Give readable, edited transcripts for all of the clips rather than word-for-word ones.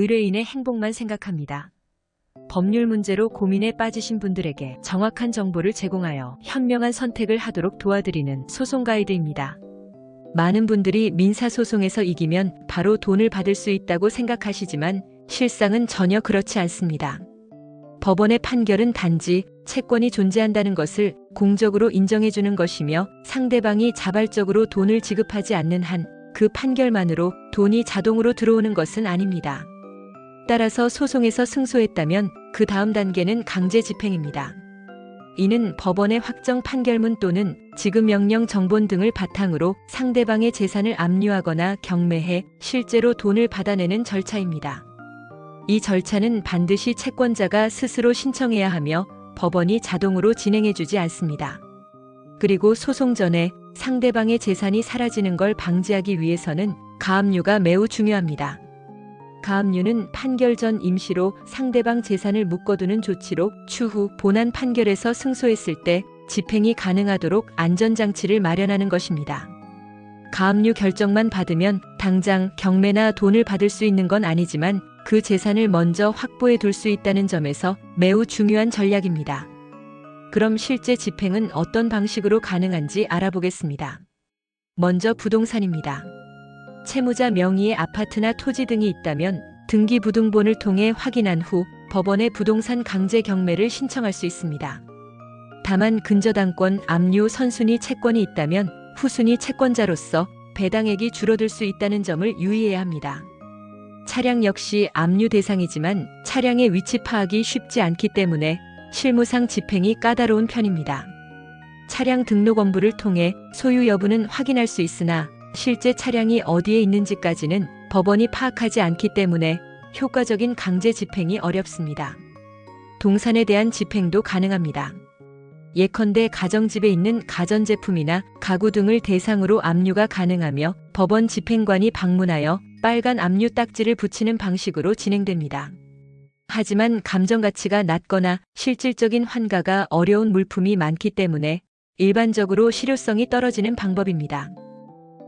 의뢰인의 행복만 생각합니다. 법률 문제로 고민에 빠지신 분들에게 정확한 정보를 제공하여 현명한 선택을 하도록 도와드리는 소송 가이드입니다. 많은 분들이 민사소송에서 이기면 바로 돈을 받을 수 있다고 생각하시지만 실상은 전혀 그렇지 않습니다. 법원의 판결은 단지 채권이 존재한다는 것을 공적으로 인정해주는 것이며 상대방이 자발적으로 돈을 지급하지 않는 한 그 판결만으로 돈이 자동으로 들어오는 것은 아닙니다. 따라서 소송에서 승소했다면 그 다음 단계는 강제 집행입니다. 이는 법원의 확정 판결문 또는 지급명령 정본 등을 바탕으로 상대방의 재산을 압류하거나 경매해 실제로 돈을 받아내는 절차입니다. 이 절차는 반드시 채권자가 스스로 신청해야 하며 법원이 자동으로 진행해주지 않습니다. 그리고 소송 전에 상대방의 재산이 사라지는 걸 방지하기 위해서는 가압류가 매우 중요합니다. 가압류는 판결 전 임시로 상대방 재산을 묶어두는 조치로 추후 본안 판결에서 승소했을 때 집행이 가능하도록 안전장치를 마련하는 것입니다. 가압류 결정만 받으면 당장 경매나 돈을 받을 수 있는 건 아니지만 그 재산을 먼저 확보해 둘 수 있다는 점에서 매우 중요한 전략입니다. 그럼 실제 집행은 어떤 방식으로 가능한지 알아보겠습니다. 먼저 부동산입니다. 채무자 명의의 아파트나 토지 등이 있다면 등기부등본을 통해 확인한 후 법원에 부동산 강제 경매를 신청할 수 있습니다. 다만 근저당권, 압류, 선순위 채권이 있다면 후순위 채권자로서 배당액이 줄어들 수 있다는 점을 유의해야 합니다. 차량 역시 압류 대상이지만 차량의 위치 파악이 쉽지 않기 때문에 실무상 집행이 까다로운 편입니다. 차량 등록원부를 통해 소유 여부는 확인할 수 있으나 실제 차량이 어디에 있는지까지는 법원이 파악하지 않기 때문에 효과적인 강제 집행이 어렵습니다. 동산에 대한 집행도 가능합니다. 예컨대 가정집에 있는 가전제품이나 가구 등을 대상으로 압류가 가능하며 법원 집행관이 방문하여 빨간 압류 딱지를 붙이는 방식으로 진행됩니다. 하지만 감정가치가 낮거나 실질적인 환가가 어려운 물품이 많기 때문에 일반적으로 실효성이 떨어지는 방법입니다.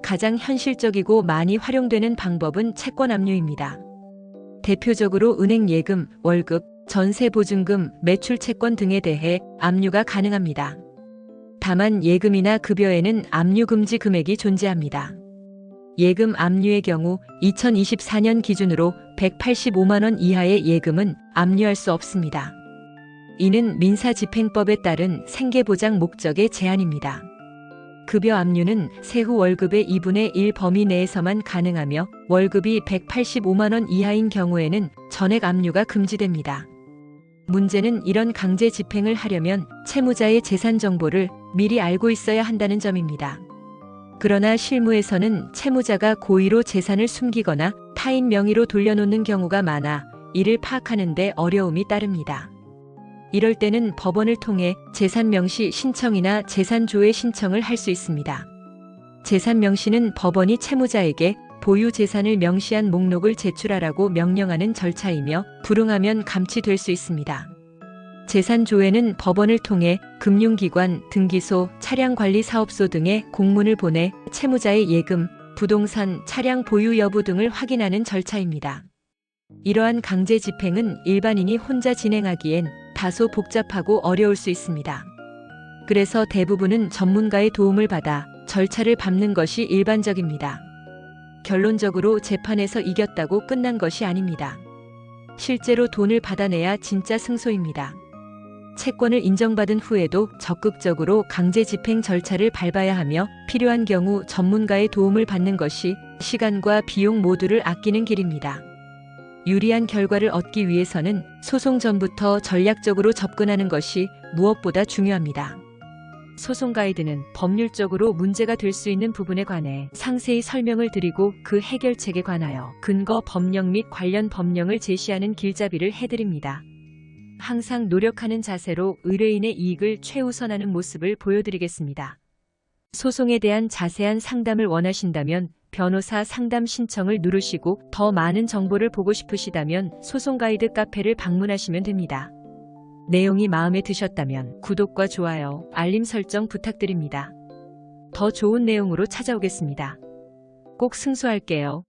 가장 현실적이고 많이 활용되는 방법은 채권 압류입니다. 대표적으로 은행 예금, 월급, 전세 보증금, 매출 채권 등에 대해 압류가 가능합니다. 다만 예금이나 급여에는 압류 금지 금액이 존재합니다. 예금 압류의 경우 2024년 기준으로 185만 원 이하의 예금은 압류할 수 없습니다. 이는 민사집행법에 따른 생계보장 목적의 제한입니다. 급여 압류는 세후 월급의 2분의 1 범위 내에서만 가능하며 월급이 185만 원 이하인 경우에는 전액 압류가 금지됩니다. 문제는 이런 강제 집행을 하려면 채무자의 재산 정보를 미리 알고 있어야 한다는 점입니다. 그러나 실무에서는 채무자가 고의로 재산을 숨기거나 타인 명의로 돌려놓는 경우가 많아 이를 파악하는 데 어려움이 따릅니다. 이럴 때는 법원을 통해 재산 명시 신청이나 재산 조회 신청을 할 수 있습니다. 재산 명시는 법원이 채무자에게 보유 재산을 명시한 목록을 제출하라고 명령하는 절차이며 불응하면 감치될 수 있습니다. 재산 조회는 법원을 통해 금융기관, 등기소, 차량관리사업소 등에 공문을 보내 채무자의 예금, 부동산, 차량 보유 여부 등을 확인하는 절차입니다. 이러한 강제 집행은 일반인이 혼자 진행하기엔 다소 복잡하고 어려울 수 있습니다. 그래서 대부분은 전문가의 도움을 받아 절차를 밟는 것이 일반적입니다. 결론적으로 재판에서 이겼다고 끝난 것이 아닙니다. 실제로 돈을 받아내야 진짜 승소입니다. 채권을 인정받은 후에도 적극적으로 강제 집행 절차를 밟아야 하며 필요한 경우 전문가의 도움을 받는 것이 시간과 비용 모두를 아끼는 길입니다. 유리한 결과를 얻기 위해서는 소송 전부터 전략적으로 접근하는 것이 무엇보다 중요합니다. 소송 가이드는 법률적으로 문제가 될 수 있는 부분에 관해 상세히 설명을 드리고 그 해결책에 관하여 근거 법령 및 관련 법령을 제시하는 길잡이를 해드립니다. 항상 노력하는 자세로 의뢰인의 이익을 최우선하는 모습을 보여드리겠습니다. 소송에 대한 자세한 상담을 원하신다면 변호사 상담 신청을 누르시고 더 많은 정보를 보고 싶으시다면 소송 가이드 카페를 방문하시면 됩니다. 내용이 마음에 드셨다면 구독과 좋아요, 알림 설정 부탁드립니다. 더 좋은 내용으로 찾아오겠습니다. 꼭 승소할게요.